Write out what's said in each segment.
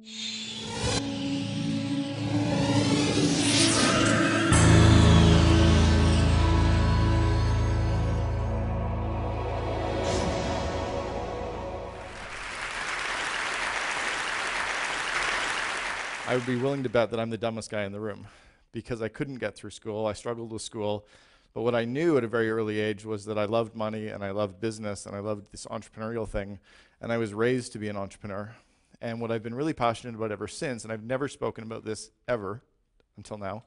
I would be willing to bet that I'm the dumbest guy in the room because I couldn't get through school. I struggled with school. But what I knew at a very early age was that I loved money and I loved business and I loved this entrepreneurial thing. And I was raised to be an entrepreneur. And what I've been really passionate about ever since, and I've never spoken about this ever until now.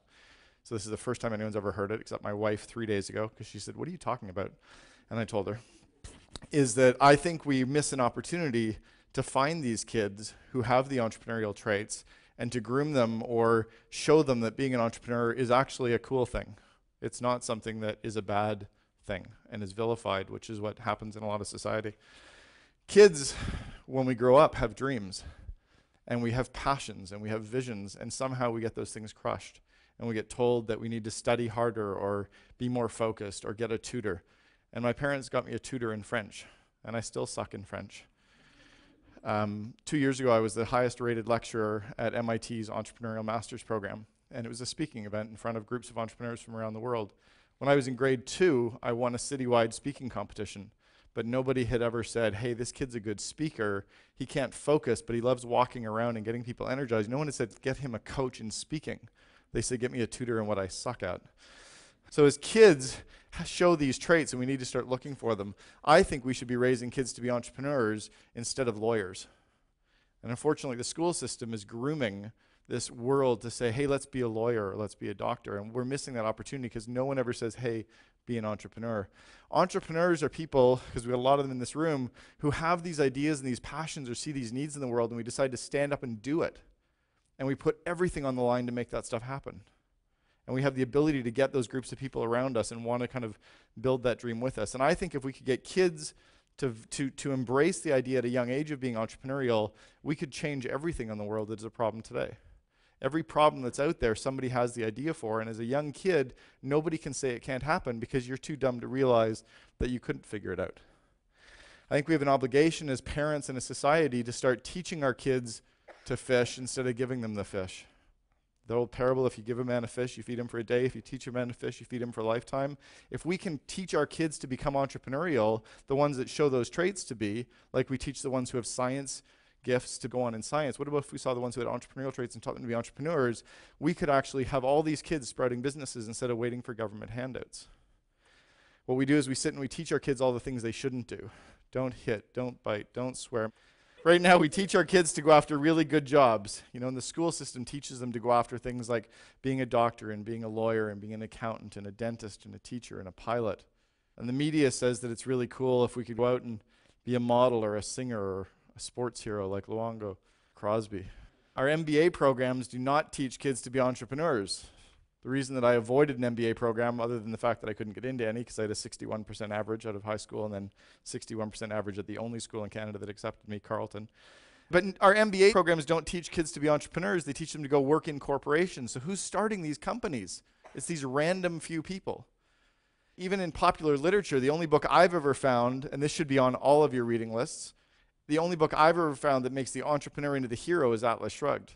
So this is the first time anyone's ever heard it, except my wife 3 days ago, because she said, "What are you talking about?" And I told her, is that I think we miss an opportunity to find these kids who have the entrepreneurial traits and to groom them or show them that being an entrepreneur is actually a cool thing. It's not something that is a bad thing and is vilified, which is what happens in a lot of society. Kids, when we grow up, have dreams and we have passions and we have visions, and somehow we get those things crushed and we get told that we need to study harder or be more focused or get a tutor. And my parents got me a tutor in French, and I still suck in French. 2 years ago, I was the highest rated lecturer at MIT's Entrepreneurial Master's Program, and it was a speaking event in front of groups of entrepreneurs from around the world. When I was in grade 2, I won a citywide speaking competition, but nobody had ever said, "Hey, this kid's a good speaker. He can't focus, but he loves walking around and getting people energized." No one had said, "Get him a coach in speaking." They said, "Get me a tutor in what I suck at." So as kids show these traits, and we need to start looking for them, I think we should be raising kids to be entrepreneurs instead of lawyers. And unfortunately, the school system is grooming this world to say, "Hey, let's be a lawyer, or let's be a doctor." And we're missing that opportunity because no one ever says, "Hey, be an entrepreneur." Entrepreneurs are people, because we have a lot of them in this room, who have these ideas and these passions or see these needs in the world, and we decide to stand up and do it. And we put everything on the line to make that stuff happen. And we have the ability to get those groups of people around us and want to kind of build that dream with us. And I think if we could get kids to embrace the idea at a young age of being entrepreneurial, we could change everything in the world that is a problem today. Every problem that's out there, somebody has the idea for, and as a young kid, nobody can say it can't happen because you're too dumb to realize that you couldn't figure it out. I think we have an obligation as parents and a society to start teaching our kids to fish instead of giving them the fish. The old parable, if you give a man a fish, you feed him for a day. If you teach a man a fish, you feed him for a lifetime. If we can teach our kids to become entrepreneurial, the ones that show those traits to be, like we teach the ones who have science gifts to go on in science, what about if we saw the ones who had entrepreneurial traits and taught them to be entrepreneurs? We could actually have all these kids sprouting businesses instead of waiting for government handouts. What we do is we sit and we teach our kids all the things they shouldn't do. Don't hit, don't bite, don't swear. Right now, we teach our kids to go after really good jobs. You know, and the school system teaches them to go after things like being a doctor and being a lawyer and being an accountant and a dentist and a teacher and a pilot. And the media says that it's really cool if we could go out and be a model or a singer or a sports hero like Luongo Crosby. Our MBA programs do not teach kids to be entrepreneurs. The reason that I avoided an MBA program, other than the fact that I couldn't get into any because I had a 61% average out of high school and then 61% average at the only school in Canada that accepted me, Carleton. But our MBA programs don't teach kids to be entrepreneurs. They teach them to go work in corporations. So who's starting these companies? It's these random few people. Even in popular literature, the only book I've ever found, and this should be on all of your reading lists, the only book I've ever found that makes the entrepreneur into the hero is Atlas Shrugged.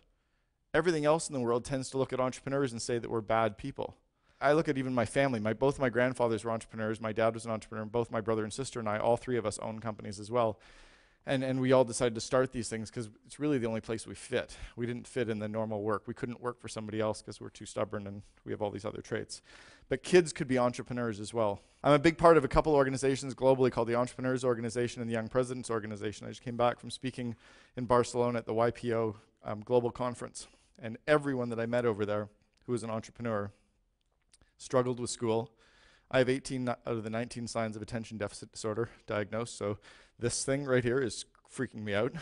Everything else in the world tends to look at entrepreneurs and say that we're bad people. I look at even my family. Both my grandfathers were entrepreneurs. My dad was an entrepreneur. And both my brother and sister and I, all three of us own companies as well. And we all decided to start these things because it's really the only place we fit. We didn't fit in the normal work. We couldn't work for somebody else because we're too stubborn and we have all these other traits. But kids could be entrepreneurs as well. I'm a big part of a couple organizations globally called the Entrepreneurs Organization and the Young Presidents Organization. I just came back from speaking in Barcelona at the YPO Global Conference. And everyone that I met over there who was an entrepreneur struggled with school. I have 18 out of the 19 signs of attention deficit disorder diagnosed, so this thing right here is freaking me out.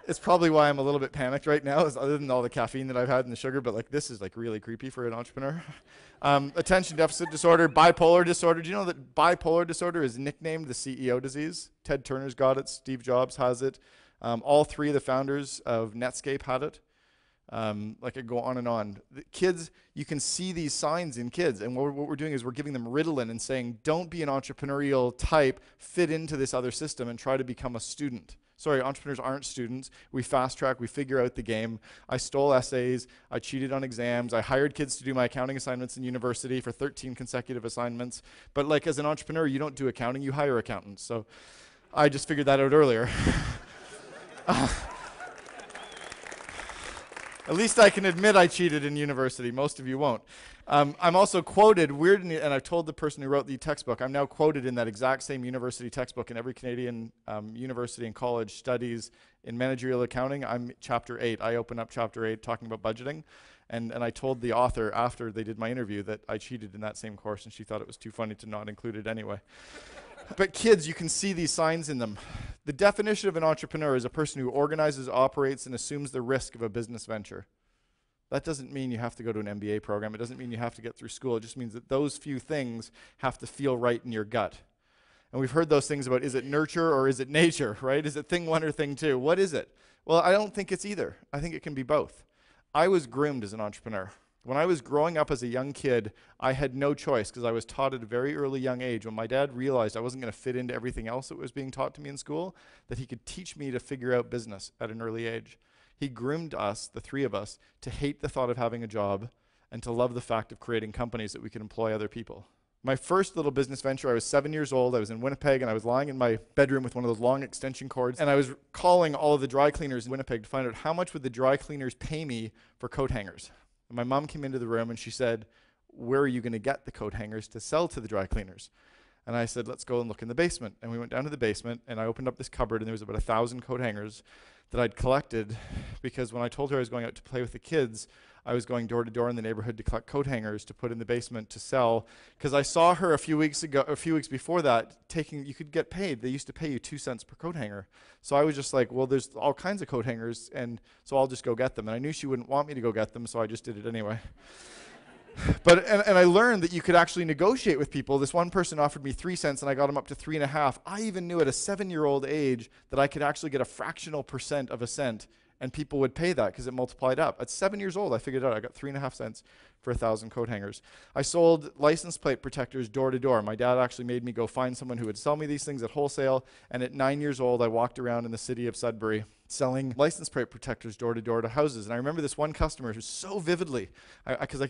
It's probably why I'm a little bit panicked right now, is other than all the caffeine that I've had and the sugar, but like this is like really creepy for an entrepreneur. Attention deficit disorder, bipolar disorder. Do you know that bipolar disorder is nicknamed the CEO disease? Ted Turner's got it, Steve Jobs has it. All three of the founders of Netscape had it. Like I go on and on. The kids, you can see these signs in kids, and what we're doing is we're giving them Ritalin and saying, don't be an entrepreneurial type, fit into this other system and try to become a student. Sorry, entrepreneurs aren't students. We fast track, we figure out the game. I stole essays, I cheated on exams, I hired kids to do my accounting assignments in university for 13 consecutive assignments. But like as an entrepreneur, you don't do accounting, you hire accountants. So I just figured that out earlier. At least I can admit I cheated in university. Most of you won't. I'm also quoted, weirdly, and I've told the person who wrote the textbook, I'm now quoted in that exact same university textbook in every Canadian university and college studies in managerial accounting. I'm chapter 8. I open up chapter 8 talking about budgeting. And I told the author after they did my interview that I cheated in that same course, and she thought it was too funny to not include it anyway. But kids, you can see these signs in them. The definition of an entrepreneur is a person who organizes, operates, and assumes the risk of a business venture. That doesn't mean you have to go to an MBA program. It doesn't mean you have to get through school. It just means that those few things have to feel right in your gut. And we've heard those things about, is it nurture or is it nature, right? Is it thing one or thing two? What is it? Well, I don't think it's either. I think it can be both. I was groomed as an entrepreneur. When I was growing up as a young kid, I had no choice because I was taught at a very early young age. When my dad realized I wasn't going to fit into everything else that was being taught to me in school, that he could teach me to figure out business at an early age. He groomed us, the three of us, to hate the thought of having a job and to love the fact of creating companies that we could employ other people. My first little business venture, I was 7 years old. I was in Winnipeg, and I was lying in my bedroom with one of those long extension cords, and I was calling all of the dry cleaners in Winnipeg to find out how much would the dry cleaners pay me for coat hangers. And my mom came into the room, and she said, where are you going to get the coat hangers to sell to the dry cleaners? And I said, let's go and look in the basement. And we went down to the basement, and I opened up this cupboard, and there was about 1,000 coat hangers that I'd collected, because when I told her I was going out to play with the kids, I was going door to door in the neighborhood to collect coat hangers to put in the basement to sell, because I saw her a few weeks before that, you could get paid. They used to pay you 2 cents per coat hanger. So I was just like, well, there's all kinds of coat hangers, and so I'll just go get them. And I knew she wouldn't want me to go get them, so I just did it anyway. But I learned that you could actually negotiate with people. This one person offered me 3 cents, and I got him up to 3.5. I even knew at a 7-year-old age that I could actually get a fractional percent of a cent, and people would pay that because it multiplied up. At 7 years old, I figured out I got 3.5 cents for 1,000 coat hangers. I sold license plate protectors door to door. My dad actually made me go find someone who would sell me these things at wholesale, and at 9 years old, I walked around in the city of Sudbury selling license plate protectors door to door to houses. And I remember this one customer who so vividly, because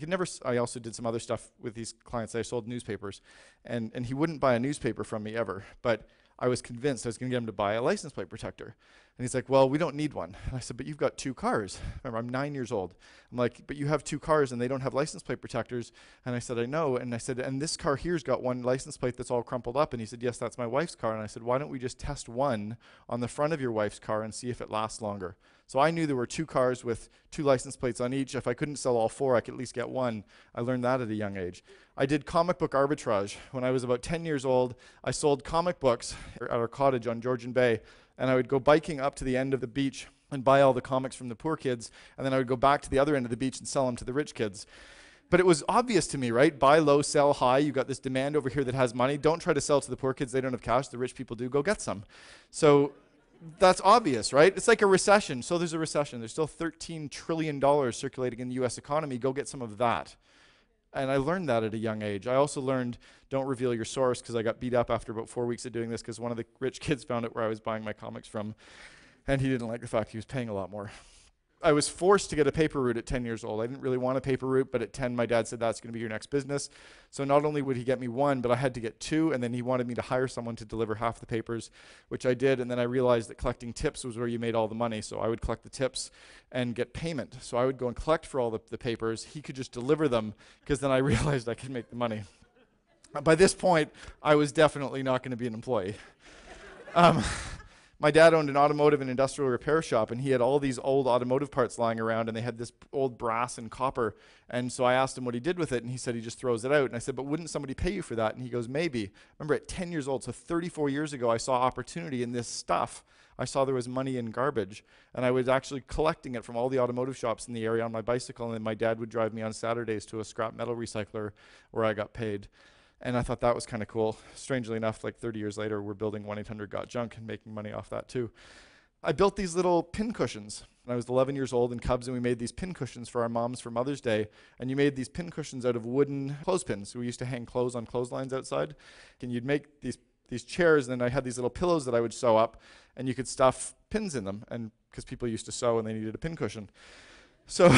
I also did some other stuff with these clients. I sold newspapers, and he wouldn't buy a newspaper from me ever, but I was convinced I was going to get him to buy a license plate protector. And he's like, well, we don't need one. And I said, but you've got 2 cars. Remember, I'm 9 years old. I'm like, but you have 2 cars and they don't have license plate protectors. And I said, I know. And I said, and this car here's got one license plate that's all crumpled up. And he said, yes, that's my wife's car. And I said, why don't we just test one on the front of your wife's car and see if it lasts longer? So I knew there were 2 cars with 2 license plates on each. If I couldn't sell all 4, I could at least get one. I learned that at a young age. I did comic book arbitrage. When I was about 10 years old, I sold comic books at our cottage on Georgian Bay. And I would go biking up to the end of the beach and buy all the comics from the poor kids. And then I would go back to the other end of the beach and sell them to the rich kids. But it was obvious to me, right? Buy low, sell high. You've got this demand over here that has money. Don't try to sell to the poor kids. They don't have cash. The rich people do. Go get some. So that's obvious, right? It's like a recession. So there's a recession. There's still $13 trillion circulating in the U.S. economy. Go get some of that. And I learned that at a young age. I also learned don't reveal your source, because I got beat up after about 4 weeks of doing this because one of the rich kids found out where I was buying my comics from, and he didn't like the fact he was paying a lot more. I was forced to get a paper route at 10 years old. I didn't really want a paper route, but at 10, my dad said, that's going to be your next business. So not only would he get me 1, but I had to get 2, and then he wanted me to hire someone to deliver half the papers, which I did, and then I realized that collecting tips was where you made all the money, so I would collect the tips and get payment. So I would go and collect for all the papers. He could just deliver them, because then I realized I could make the money. By this point, I was definitely not going to be an employee. My dad owned an automotive and industrial repair shop, and he had all these old automotive parts lying around, and they had this old brass and copper. And so I asked him what he did with it, and he said he just throws it out. And I said, but wouldn't somebody pay you for that? And he goes, maybe. Remember, at 10 years old, so 34 years ago, I saw opportunity in this stuff. I saw there was money in garbage, and I was actually collecting it from all the automotive shops in the area on my bicycle, and then my dad would drive me on Saturdays to a scrap metal recycler where I got paid. And I thought that was kind of cool. Strangely enough, like 30 years later, we're building 1-800-GOT-JUNK and making money off that too. I built these little pin cushions. I was 11 years old in Cubs, and we made these pin cushions for our moms for Mother's Day. And you made these pin cushions out of wooden clothespins. We used to hang clothes on clotheslines outside. And you'd make these these chairs, and then I had these little pillows that I would sew up, and you could stuff pins in them, and because people used to sew and they needed a pin cushion. So,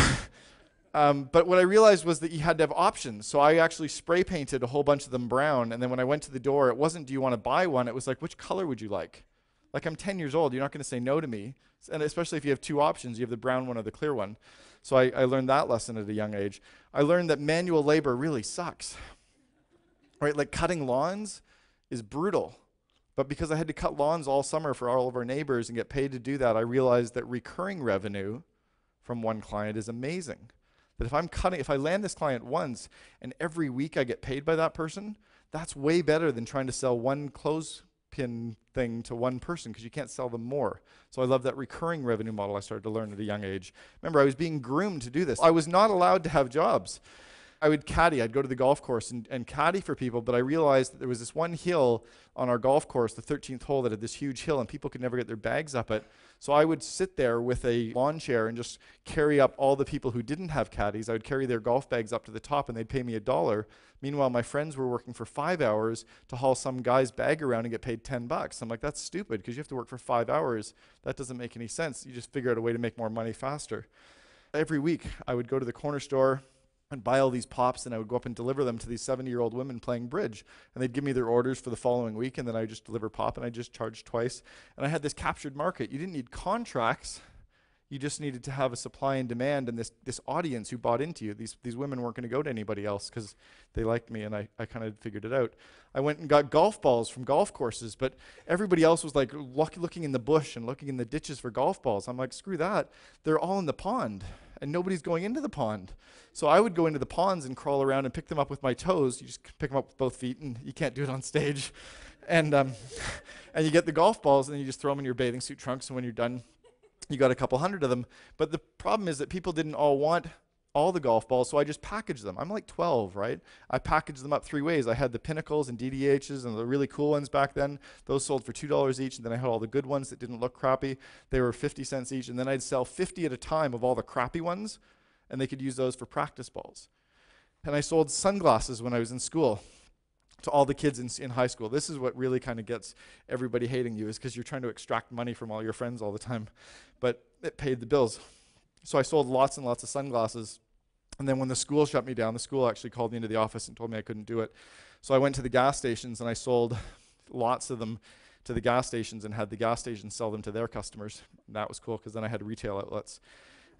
but what I realized was that you had to have options. So I actually spray painted a whole bunch of them brown, and then when I went to the door, it wasn't, do you want to buy one? It was like, which color would you like? Like, I'm 10 years old. You're not going to say no to me. And especially if you have two options, you have the brown one or the clear one. So I learned that lesson at a young age. I learned that manual labor really sucks. Right? Like, cutting lawns is brutal. But because I had to cut lawns all summer for all of our neighbors and get paid to do that, I realized that recurring revenue from one client is amazing. That if I land this client once and every week I get paid by that person, that's way better than trying to sell one clothespin thing to one person, because you can't sell them more. So I love that recurring revenue model I started to learn at a young age. Remember, I was being groomed to do this. I was not allowed to have jobs. I would caddy. I'd go to the golf course and caddy for people, but I realized that there was this one hill on our golf course, the 13th hole, that had this huge hill, and people could never get their bags up it. So I would sit there with a lawn chair and just carry up all the people who didn't have caddies. I would carry their golf bags up to the top, and they'd pay me $1. Meanwhile, my friends were working for 5 hours to haul some guy's bag around and get paid $10. I'm like, that's stupid, because you have to work for 5 hours. That doesn't make any sense. You just figure out a way to make more money faster. Every week, I would go to the corner store and buy all these pops, and I would go up and deliver them to these 70-year-old women playing bridge. And they'd give me their orders for the following week, and then I would just deliver pop, and I just charged twice. And I had this captured market. You didn't need contracts. You just needed to have a supply and demand, and this audience who bought into you. These women weren't going to go to anybody else because they liked me, and I kind of figured it out. I went and got golf balls from golf courses, but everybody else was like looking in the bush and looking in the ditches for golf balls. I'm like, screw that. They're all in the pond, and nobody's going into the pond. So I would go into the ponds and crawl around and pick them up with my toes. You just pick them up with both feet, and you can't do it on stage. And you get the golf balls, and then you just throw them in your bathing suit trunks, and when you're done, you got a couple hundred of them. But the problem is that people didn't all want all the golf balls, so I just packaged them. I'm like 12, right? I packaged them up 3 ways. I had the Pinnacles and DDHs and the really cool ones back then. Those sold for $2 each, and then I had all the good ones that didn't look crappy. They were 50 cents each, and then I'd sell 50 at a time of all the crappy ones, and they could use those for practice balls. And I sold sunglasses when I was in school to all the kids in high school. This is what really kind of gets everybody hating you, is because you're trying to extract money from all your friends all the time. But it paid the bills. So I sold lots and lots of sunglasses. And then when the school shut me down, the school actually called me into the office and told me I couldn't do it. So I went to the gas stations, and I sold lots of them to the gas stations and had the gas stations sell them to their customers. And that was cool, because then I had retail outlets.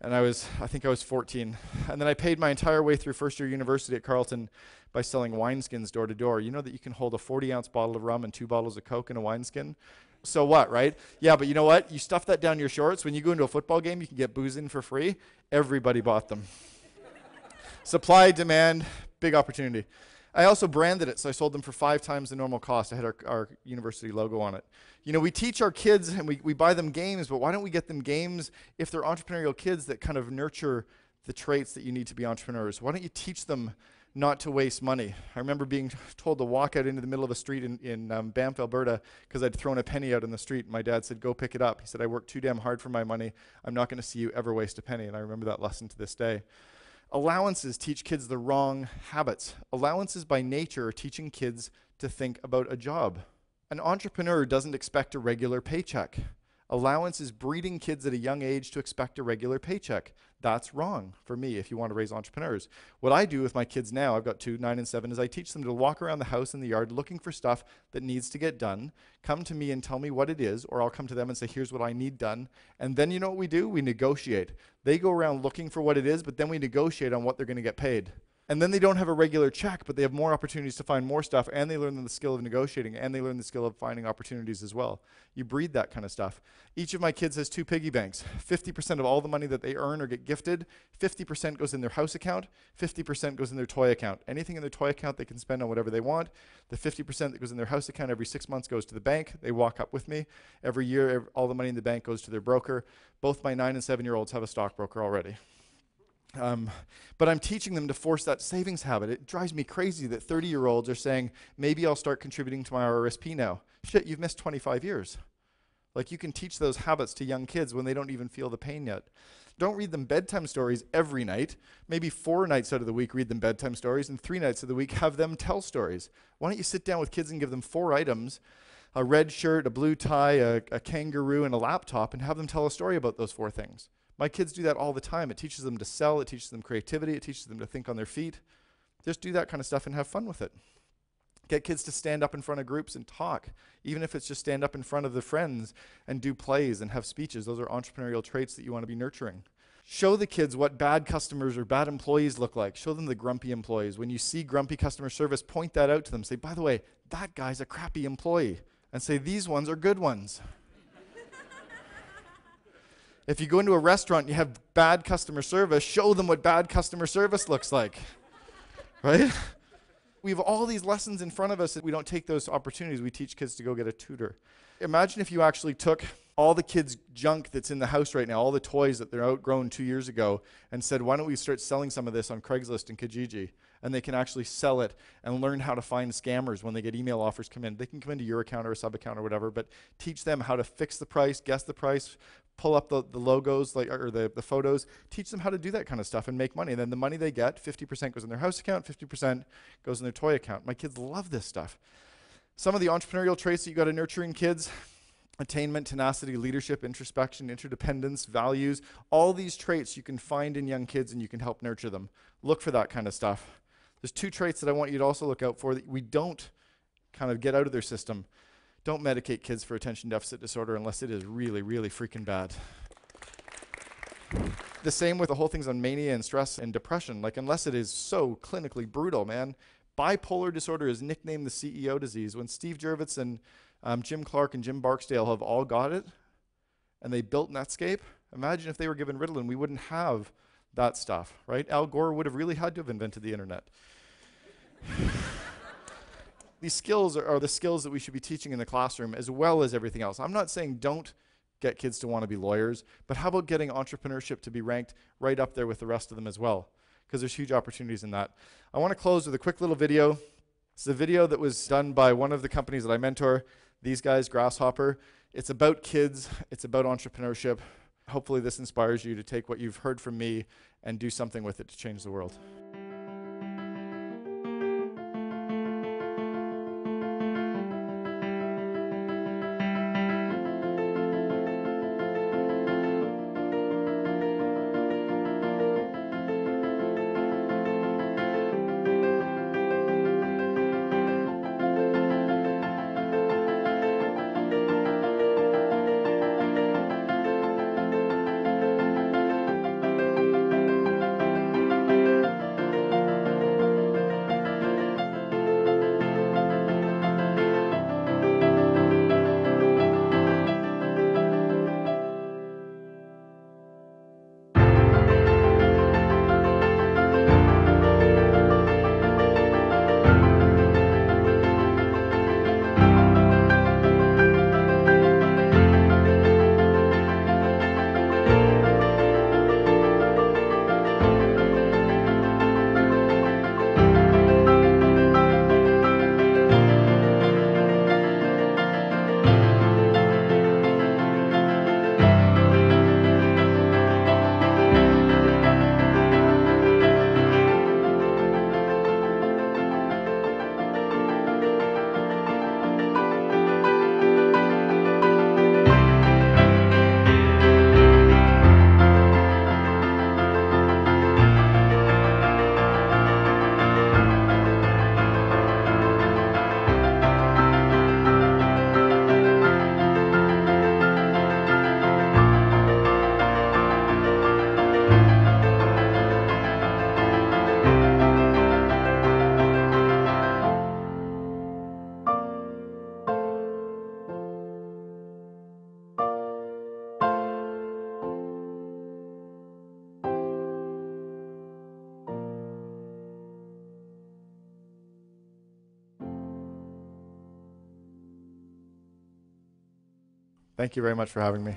And I think I was 14. And then I paid my entire way through first year university at Carleton by selling wineskins door to door. You know that you can hold a 40-ounce bottle of rum and 2 bottles of Coke in a wineskin? So what, right? Yeah, but you know what? You stuff that down your shorts. When you go into a football game, you can get booze in for free. Everybody bought them. Supply, demand, big opportunity. I also branded it, so I sold them for 5 times the normal cost. I had our university logo on it. You know, we teach our kids and we buy them games, but why don't we get them games if they're entrepreneurial kids that kind of nurture the traits that you need to be entrepreneurs? Why don't you teach them not to waste money? I remember being told to walk out into the middle of a street in Banff, Alberta, because I'd thrown a penny out in the street. My dad said, go pick it up. He said, I worked too damn hard for my money. I'm not going to see you ever waste a penny. And I remember that lesson to this day. Allowances teach kids the wrong habits. Allowances by nature are teaching kids to think about a job. An entrepreneur doesn't expect a regular paycheck. Allowance is breeding kids at a young age to expect a regular paycheck. That's wrong for me if you want to raise entrepreneurs. What I do with my kids now, I've got 2, 9 and 7, is I teach them to walk around the house and the yard looking for stuff that needs to get done, come to me and tell me what it is, or I'll come to them and say, here's what I need done. And then you know what we do? We negotiate. They go around looking for what it is, but then we negotiate on what they're going to get paid. And then they don't have a regular check, but they have more opportunities to find more stuff, and they learn the skill of negotiating, and they learn the skill of finding opportunities as well. You breed that kind of stuff. Each of my kids has 2 piggy banks. 50% of all the money that they earn or get gifted, 50% goes in their house account, 50% goes in their toy account. Anything in their toy account they can spend on whatever they want. The 50% that goes in their house account every 6 months goes to the bank. They walk up with me. Every year, all the money in the bank goes to their broker. Both my 9 and 7-year-olds have a stockbroker already. But I'm teaching them to force that savings habit. It drives me crazy that 30-year-olds are saying, maybe I'll start contributing to my RRSP now. Shit, you've missed 25 years. Like, you can teach those habits to young kids when they don't even feel the pain yet. Don't read them bedtime stories every night. Maybe 4 nights out of the week read them bedtime stories, and 3 nights of the week have them tell stories. Why don't you sit down with kids and give them 4 items, a red shirt, a blue tie, a kangaroo, and a laptop, and have them tell a story about those 4 things. My kids do that all the time. It teaches them to sell, it teaches them creativity, it teaches them to think on their feet. Just do that kind of stuff and have fun with it. Get kids to stand up in front of groups and talk, even if it's just stand up in front of their friends and do plays and have speeches. Those are entrepreneurial traits that you want to be nurturing. Show the kids what bad customers or bad employees look like. Show them the grumpy employees. When you see grumpy customer service, point that out to them. Say, by the way, that guy's a crappy employee. And say, these ones are good ones. If you go into a restaurant and you have bad customer service, show them what bad customer service looks like. Right? We have all these lessons in front of us that we don't take those opportunities. We teach kids to go get a tutor. Imagine if you actually took all the kids' junk that's in the house right now, all the toys that they're outgrown 2 years ago, and said, why don't we start selling some of this on Craigslist and Kijiji? And they can actually sell it and learn how to find scammers when they get email offers come in. They can come into your account or a sub-account or whatever, but teach them how to fix the price, guess the price, pull up the logos or the photos, teach them how to do that kind of stuff and make money. And then the money they get, 50% goes in their house account, 50% goes in their toy account. My kids love this stuff. Some of the entrepreneurial traits that you got to nurture in kids: attainment, tenacity, leadership, introspection, interdependence, values. All these traits you can find in young kids and you can help nurture them. Look for that kind of stuff. There's 2 traits that I want you to also look out for that we don't kind of get out of their system. Don't medicate kids for attention deficit disorder unless it is really, really freaking bad. The same with the whole things on mania and stress and depression. Like, unless it is so clinically brutal, man. Bipolar disorder is nicknamed the CEO disease. When Steve Jurvetson and Jim Clark and Jim Barksdale have all got it, and they built Netscape, imagine if they were given Ritalin, we wouldn't have that stuff, right? Al Gore would have really had to have invented the internet. These skills are the skills that we should be teaching in the classroom as well as everything else. I'm not saying don't get kids to want to be lawyers, but how about getting entrepreneurship to be ranked right up there with the rest of them as well? Because there's huge opportunities in that. I want to close with a quick little video. It's a video that was done by one of the companies that I mentor, these guys, Grasshopper. It's about kids. It's about entrepreneurship. Hopefully this inspires you to take what you've heard from me and do something with it to change the world. Thank you very much for having me.